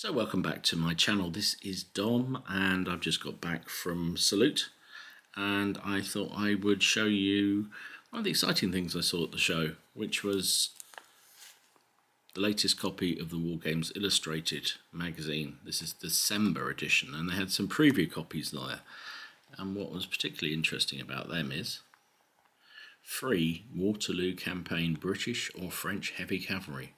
So welcome back to my channel. This is Dom and I've just got back from Salute and I thought I would show you one of the exciting things I saw at the show, which was the latest copy of the Wargames Illustrated magazine. This is December edition and they had some preview copies there, and what was particularly interesting about them is free Waterloo campaign British or French heavy cavalry.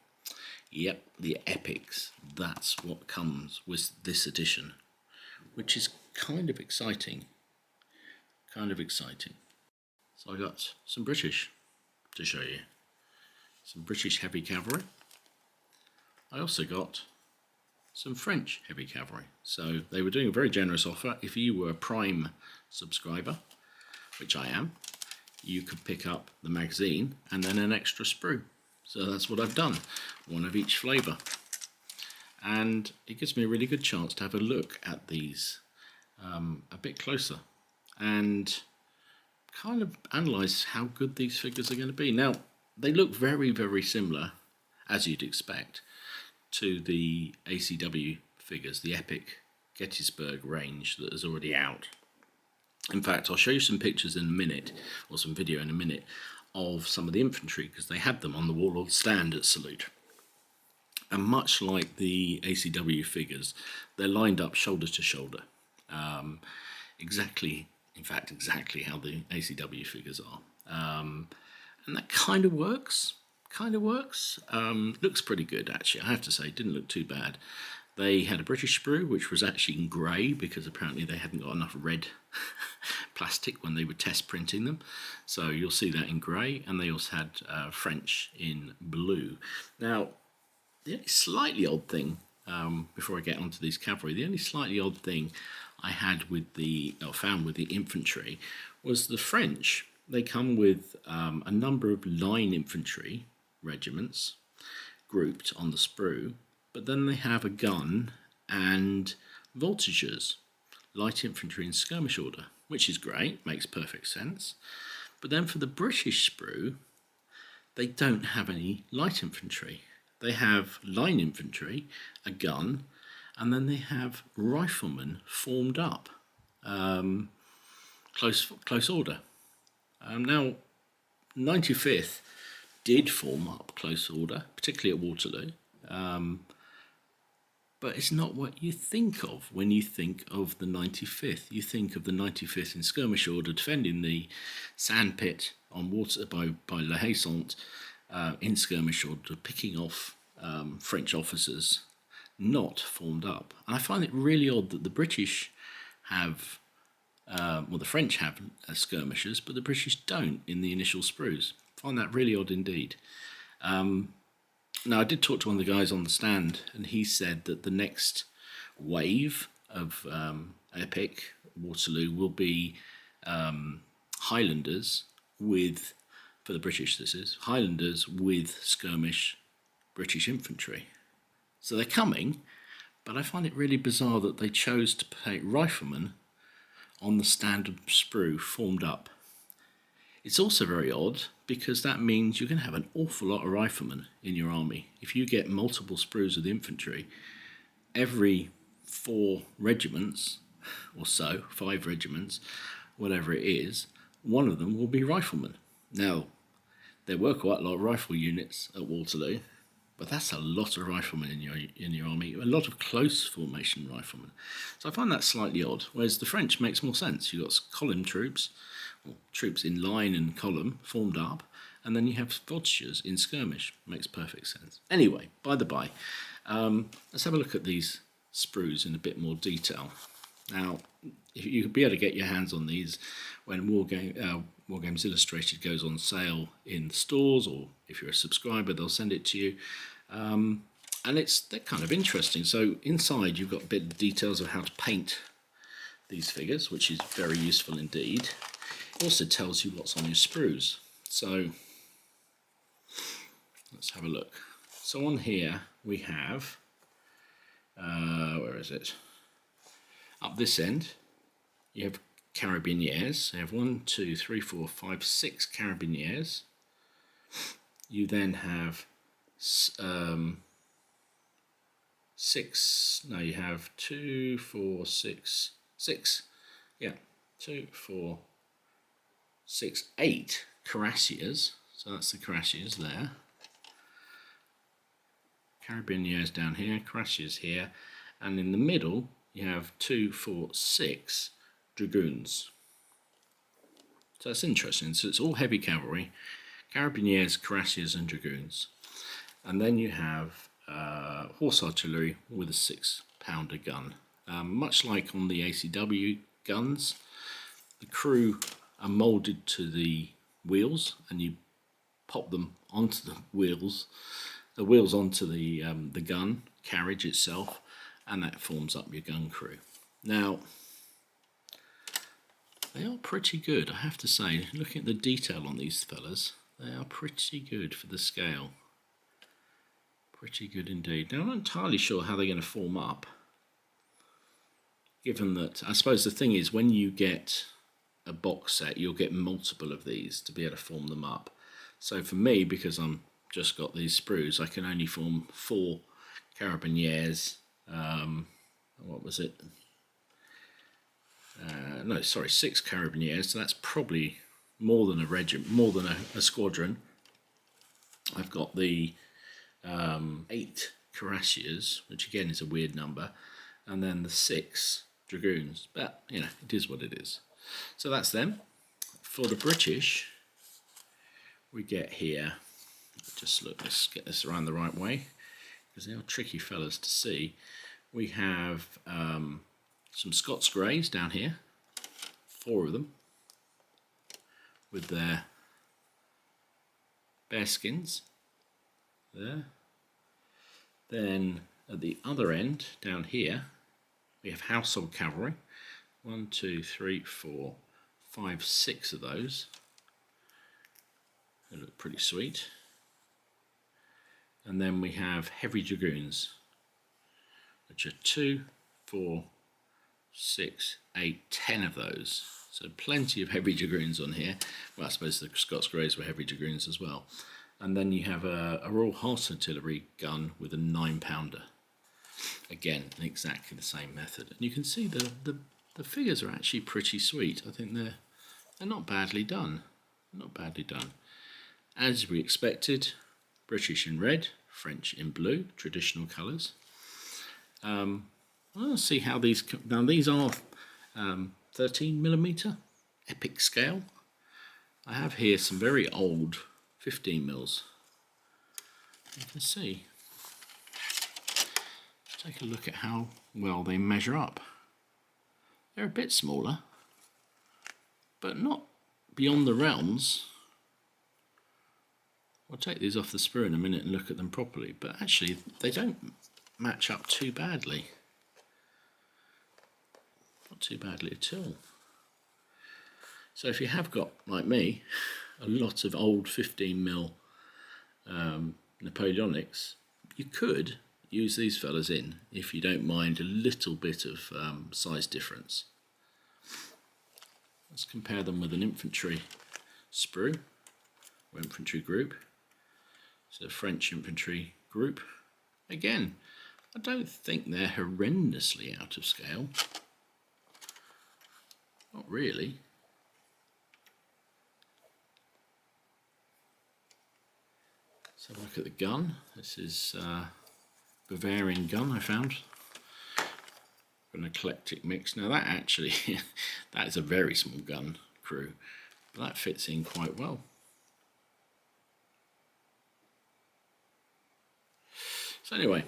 Yep, the epics. That's what comes with this edition, which is kind of exciting. So I got some British to show you. Some British heavy cavalry. I also got some French heavy cavalry. So they were doing a very generous offer. If you were a Prime subscriber, which I am, you could pick up the magazine and then an extra sprue. So that's what I've done, one of each flavour. And it gives me a really good chance to have a look at these a bit closer and kind of analyse how good these figures are going to be. Now, they look very, very similar, as you'd expect, to the ACW figures, the Epic Gettysburg range that is already out. In fact, I'll show you some pictures in a minute, or some video in a minute, of some of the infantry, because they had them on the Warlord stand at Salute. And much like the ACW figures, they're lined up shoulder to shoulder. Exactly how the ACW figures are. And that kind of works. Looks pretty good, actually, I have to say. It didn't look too bad. They had a British sprue, which was actually in grey, because apparently they hadn't got enough red plastic when they were test printing them. So you'll see that in grey, and they also had French in blue. Now, the only slightly odd thing, before I get onto these cavalry, the only slightly odd thing I had with found with the infantry was the French. They come with a number of line infantry regiments grouped on the sprue, but then they have a gun and voltigeurs, light infantry in skirmish order, which is great, makes perfect sense. But then for the British sprue, they don't have any light infantry. They have line infantry, a gun, and then they have riflemen formed up, close order. Now, 95th did form up close order, particularly at Waterloo. But it's not what you think of when you think of the 95th. You think of the 95th in skirmish order defending the sandpit on water by La Haye-Sainte in skirmish order, picking off French officers not formed up. And I find it really odd that the British have, the French have skirmishers, but the British don't in the initial sprues. I find that really odd indeed. Now, I did talk to one of the guys on the stand, and he said that the next wave of Epic Waterloo will be Highlanders with, for the British this is, Highlanders with skirmish British infantry. So they're coming, but I find it really bizarre that they chose to put riflemen on the standard sprue formed up. It's also very odd because that means you're going to have an awful lot of riflemen in your army. If you get multiple sprues of the infantry, every 4 regiments or so, 5 regiments, whatever it is, one of them will be riflemen. Now, there were quite a lot of rifle units at Waterloo, but that's a lot of riflemen in your army, a lot of close formation riflemen. So I find that slightly odd, whereas the French makes more sense. You've got column troops, or troops in line and column formed up, and then you have voltigeurs in skirmish. Makes perfect sense. Anyway, by the by, let's have a look at these sprues in a bit more detail. Now, if you could be able to get your hands on these when Wargames Illustrated goes on sale in the stores, or if you're a subscriber, they'll send it to you. And they're kind of interesting. So inside you've got a bit of details of how to paint these figures, which is very useful indeed. It also tells you what's on your sprues. So let's have a look. So on here we have, where is it? Up this end, you have carabiniers. So you have 1, 2, 3, 4, 5, 6 carabiniers. You then have 6, no, you have 2, 4, 6, 6, yeah, 2, 4, 6, 8 cuirassiers, so that's the cuirassiers there. Carabiniers down here, cuirassiers here, and in the middle you have 2, 4, 6 dragoons. So that's interesting. So it's all heavy cavalry, carabiniers, cuirassiers and dragoons. And then you have horse artillery with a 6-pounder gun. Much like on the ACW guns, the crew are moulded to the wheels, and you pop them onto the wheels onto the gun carriage itself, and that forms up your gun crew. Now, they are pretty good, I have to say. Looking at the detail on these fellas, they are pretty good for the scale. Pretty good indeed. Now, I'm not entirely sure how they're going to form up, given that, I suppose the thing is, when you get a box set, you'll get multiple of these to be able to form them up. So for me, because I'm just got these sprues, I can only form 4 carabiniers. What was it? No, sorry, 6 carabiniers. So that's probably more than a regiment, more than a squadron. I've got the 8 cuirassiers, which again is a weird number, and then the 6 dragoons. But you know, it is what it is. So that's them. For the British, we get here. Just look, let's get this around the right way, because they are tricky fellas to see. We have some Scots Greys down here, 4 of them, with their bearskins there. Then at the other end, down here, we have household cavalry. 1, 2, 3, 4, 5, 6 of those. They look pretty sweet. And then we have heavy dragoons, which are 2, 4, 6, 8, 10 of those. So plenty of heavy dragoons on here. Well, I suppose the Scots Greys were heavy dragoons as well. And then you have a Royal Horse Artillery gun with a 9-pounder. Again, in exactly the same method. And you can see the figures are actually pretty sweet. I think they're not badly done. Not badly done. As we expected, British in red, French in blue, traditional colours. Let's see how these... Now these are 13mm epic scale. I have here some very old 15mm. You can see. Let's take a look at how well they measure up. They're a bit smaller, but not beyond the realms. I'll take these off the sprue in a minute and look at them properly, but actually they don't match up too badly. Not too badly at all. So if you have got, like me, a lot of old 15mm Napoleonics, you could use these fellas in if you don't mind a little bit of size difference. Let's compare them with an infantry sprue or infantry group. So French infantry group. Again, I don't think they're horrendously out of scale. Not really. Let's have a look at the gun. This is Bavarian gun I found. An eclectic mix. Now that actually, that is a very small gun crew, but that fits in quite well. So anyway,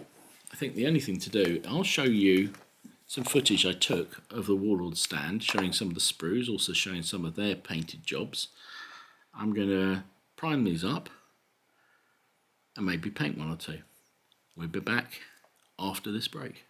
I think the only thing to do, I'll show you some footage I took of the Warlord stand, showing some of the sprues, also showing some of their painted jobs. I'm going to prime these up and maybe paint 1 or 2. We'll be back after this break.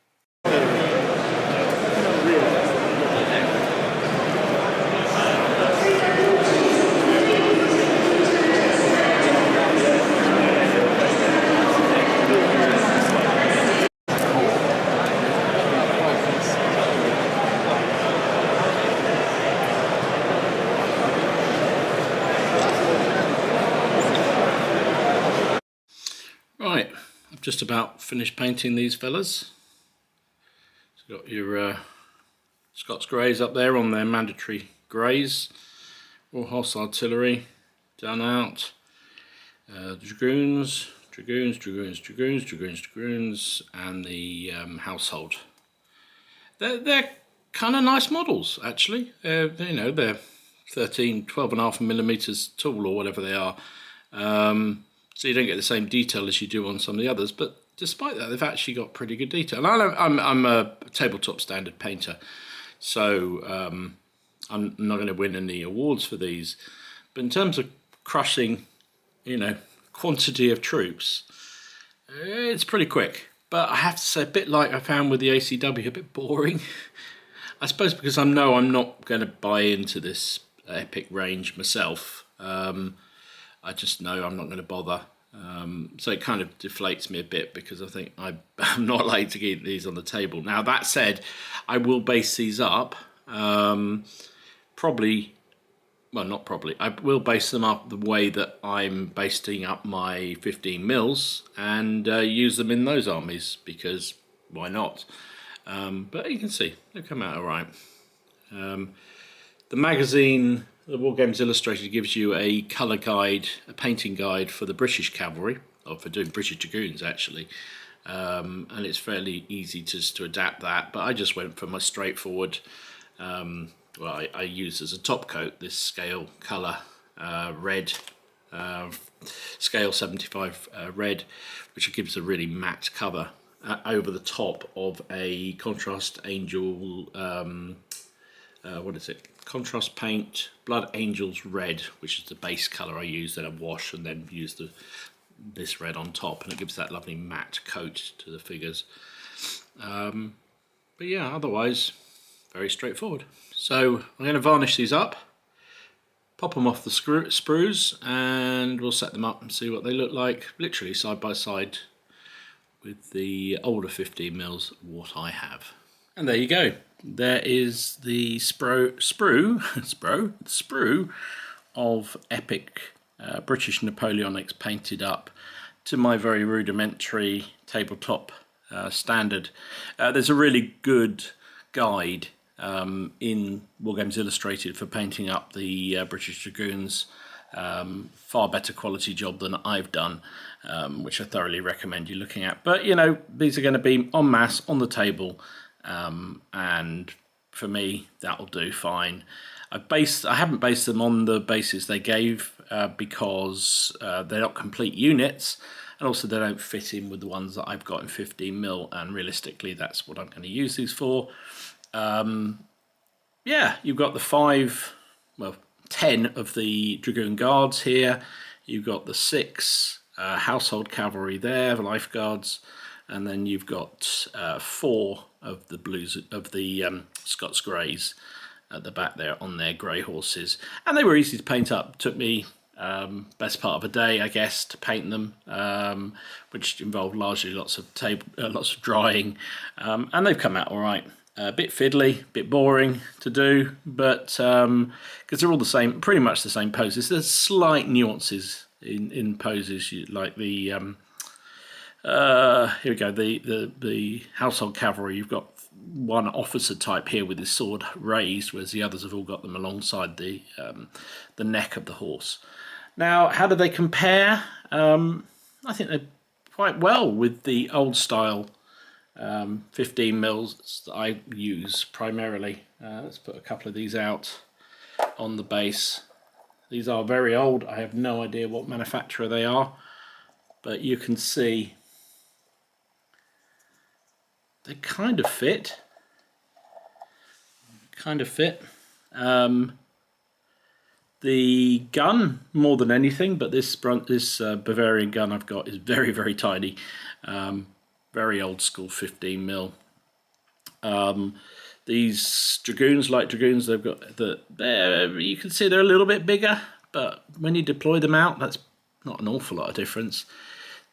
just about finished painting these fellas. So got your Scots Greys up there on their mandatory greys. Royal Horse Artillery done out. Dragoons, and the household. They're kind of nice models, actually. You know, they're 12.5 millimeters tall or whatever they are. So you don't get the same detail as you do on some of the others, but despite that, they've actually got pretty good detail. I'm a tabletop standard painter, so I'm not going to win any awards for these. But in terms of crushing, you know, quantity of troops, it's pretty quick. But I have to say, a bit like I found with the ACW, a bit boring. I suppose because I'm not going to buy into this Epic range myself. I just know I'm not going to bother. So it kind of deflates me a bit because I think I'm not likely to get these on the table. Now, that said, I will base these up. Probably, well, not probably. I will base them up the way that I'm basting up my 15 mils and use them in those armies because why not? But you can see they come out all right. The magazine, the Wargames Illustrated, gives you a colour guide, a painting guide for the British Cavalry, or for doing British Dragoons actually, and it's fairly easy just to adapt that. But I just went for my straightforward. Well, I used as a top coat this scale colour red, scale 75 red, which gives a really matte cover over the top of a contrast angel. What is it? Contrast paint Blood Angels red, which is the base colour I used. Then I wash and then use this red on top, and it gives that lovely matte coat to the figures. But yeah, otherwise very straightforward. So I'm going to varnish these up, pop them off the sprues, and we'll set them up and see what they look like, literally side by side with the older 15 mils what I have. And there you go. There is the sprue of Epic British Napoleonics painted up to my very rudimentary tabletop standard. There's a really good guide in Wargames Illustrated for painting up the British Dragoons. Far better quality job than I've done, which I thoroughly recommend you looking at. But you know, these are going to be en masse on the table. And for me, that'll do fine. I haven't based them on the bases they gave because they're not complete units, and also they don't fit in with the ones that I've got in 15 mil. And realistically, that's what I'm going to use these for. Yeah, you've got the 10 of the Dragoon Guards here. You've got the 6 household cavalry there, the Life Guards. And then you've got 4 of the Scots Greys at the back there on their grey horses, and they were easy to paint up. Took me best part of a day, I guess, to paint them, which involved largely lots of drying, and they've come out all right. A bit fiddly, a bit boring to do, but because they're all the same, pretty much the same poses. There's slight nuances in poses, like the here we go. The household cavalry. You've got one officer type here with his sword raised, whereas the others have all got them alongside the neck of the horse. Now, how do they compare? I think they're quite well with the old style 15 mils that I use primarily. Let's put a couple of these out on the base. These are very old. I have no idea what manufacturer they are, but you can see they kind of fit. The gun more than anything, but this Bavarian gun I've got is very, very tiny. Very old school 15 mil. These dragoons, light dragoons, they've got you can see they're a little bit bigger, but when you deploy them out, that's not an awful lot of difference.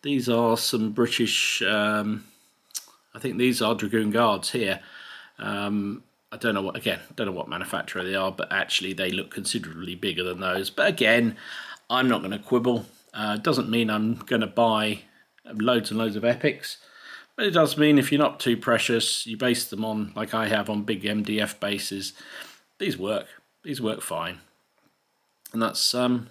These are some British, I think these are Dragoon Guards here. I don't know what manufacturer they are, but actually they look considerably bigger than those. But again, I'm not going to quibble. Doesn't mean I'm going to buy loads and loads of epics. But it does mean if you're not too precious, you base them on, like I have, on big MDF bases. These work. These work fine. And that's some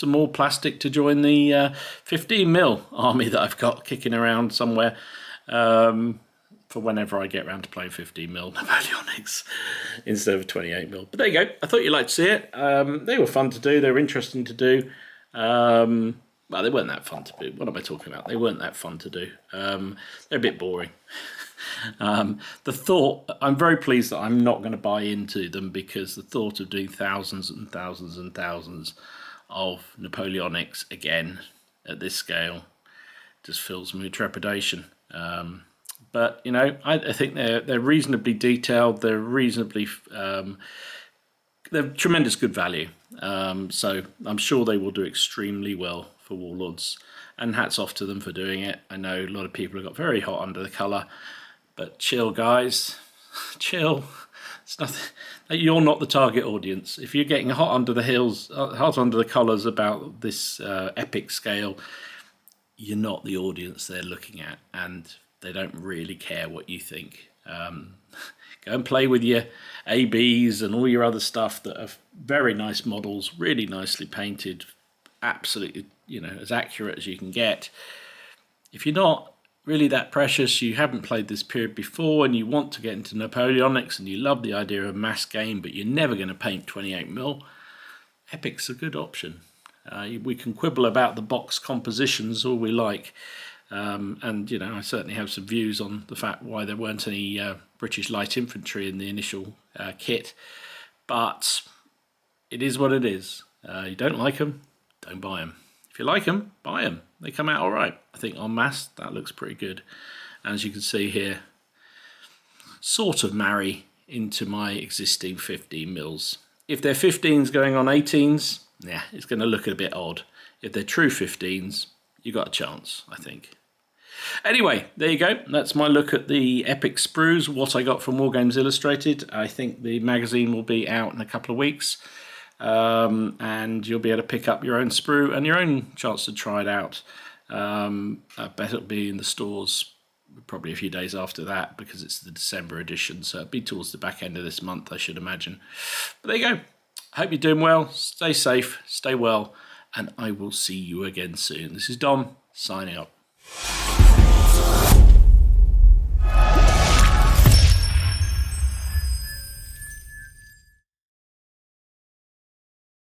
more plastic to join the 15mm army that I've got kicking around somewhere for whenever I get around to playing 15mm Napoleonics instead of 28mm. But there you go. I thought you'd like to see it. They were fun to do. They were interesting to do. Well, they weren't that fun to do. What am I talking about? They weren't that fun to do. They're a bit boring. The thought, I'm very pleased that I'm not going to buy into them, because the thought of doing thousands and thousands and thousands of Napoleonics again at this scale just fills me with trepidation. But, you know, I think they're reasonably detailed. They're reasonably... they're tremendous good value. So I'm sure they will do extremely well for Warlords. And hats off to them for doing it. I know a lot of people have got very hot under the colour. But chill, guys. Chill. It's nothing. You're not the target audience. If you're getting hot under the heels, hot under the collars about this epic scale, you're not the audience they're looking at, and they don't really care what you think. Go and play with your ABs and all your other stuff that are very nice models, really nicely painted, absolutely, you know, as accurate as you can get. If you're not really that precious, you haven't played this period before, and you want to get into Napoleonics, and you love the idea of a mass game, but you're never going to paint 28mm, Epic's a good option. We can quibble about the box compositions all we like, and you know, I certainly have some views on the fact why there weren't any British light infantry in the initial kit, but it is what it is. You don't like them, don't buy them. If you like them, buy them. They come out all right. I think en masse, that looks pretty good. And as you can see here, sort of marry into my existing 15mm. If they're 15s going on 18s, yeah, it's going to look a bit odd. If they're true 15s, you got a chance, I think. Anyway, there you go. That's my look at the Epic Sprues, what I got from Wargames Illustrated. I think the magazine will be out in a couple of weeks. And you'll be able to pick up your own sprue and your own chance to try it out. I bet it'll be in the stores probably a few days after that, because it's the December edition, so it'll be towards the back end of this month, I should imagine. But there you go. I hope you're doing well. Stay safe, stay well, and I will see you again soon. This is Dom, signing up.